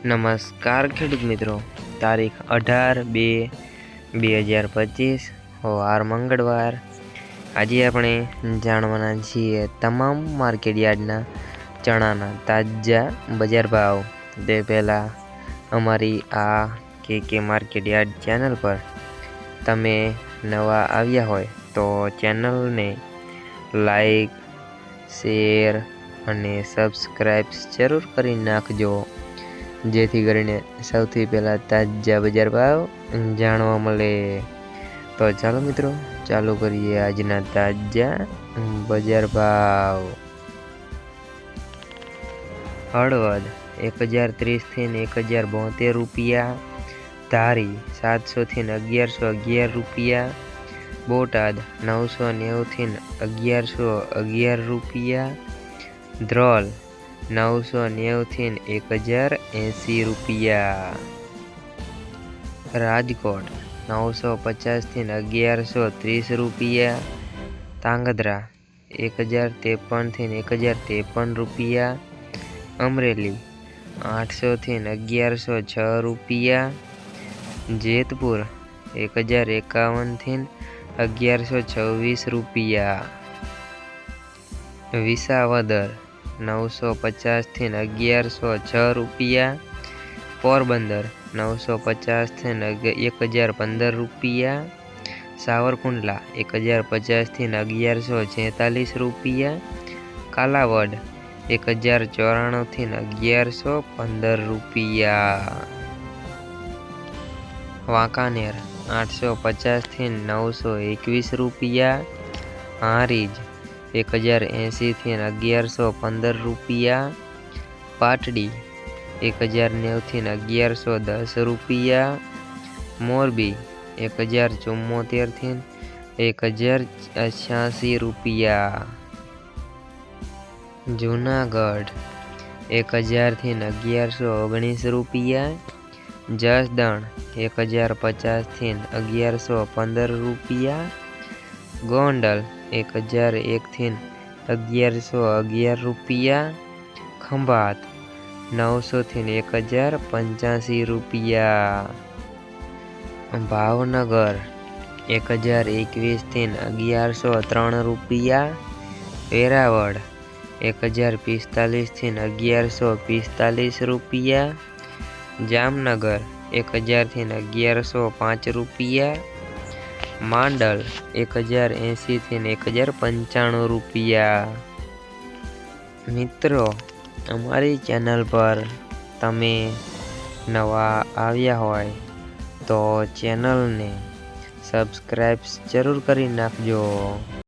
નમસ્કાર ખેડૂત મિત્રો, તારીખ 18/2/2025 વાર મંગળવાર। આજે આપણે જાણવાના છીએ તમામ માર્કેટ યાર્ડના ચણાના તાજા બજાર ભાવ। તે પહેલાં અમારી આ કે માર્કેટ યાર્ડ ચેનલ પર તમે નવા આવ્યા હોય તો ચેનલને લાઈક, શેર અને સબસ્ક્રાઈબ જરૂર કરી નાખજો, જેથી કરીને સૌથી પહેલાં તાજા બજાર ભાવ જાણવા મળે। તો ચાલો મિત્રો, ચાલુ કરીએ આજના તાજા બજાર ભાવ। હળવદ 1030 થી 1072 રૂપિયા, ધારી 700 થી 1111 રૂપિયા, બોટાદ 990 થી 1111 રૂપિયા, ધ્રોલ 990 થી 1080 રૂપિયા, રાજકોટ 950 થી 1130 રૂપિયા, તાંગધ્રા 1053 થી 1053 રૂપિયા, અમરેલી 800 થી 1106 રૂપિયા, જેતપુર 1051 થી 1126 રૂપિયા, વિસાવદર 950 થી 1106 રૂપિયા, પોરબંદર 950 થી 1015 રૂપિયા, સાવરકુંડલા 1050 થી 1146 રૂપિયા, કાલાવડ 1094 થી 1115 રૂપિયા, વાંકાનેર 850 થી 921 રૂપિયા, હારીજ 1080 થી 1115 રૂપિયા, પાટડી 1090 થી 1110 રૂપિયા, મોરબી 1074 થી 1086 રૂપિયા, જૂનાગઢ 1000 થી 1119 રૂપિયા, જસદણ 1050 થી 1115 રૂપિયા, ગોંડલ 1001 થી 1111 રૂપિયા, ખંભાત 900 થી 1085 રૂપિયા, ભાવનગર 1021 થી 1103 રૂપિયા, વેરાવળ 1045 થી 1145 રૂપિયા, જામનગર 1000 થી 1105 રૂપિયા, માંડલ 1080 થી 1095 રૂપિયા। મિત્રો, અમારી ચેનલ પર તમે નવા આવ્યા હોય તો ચેનલને સબસ્ક્રાઈબ જરૂર કરી નાખજો।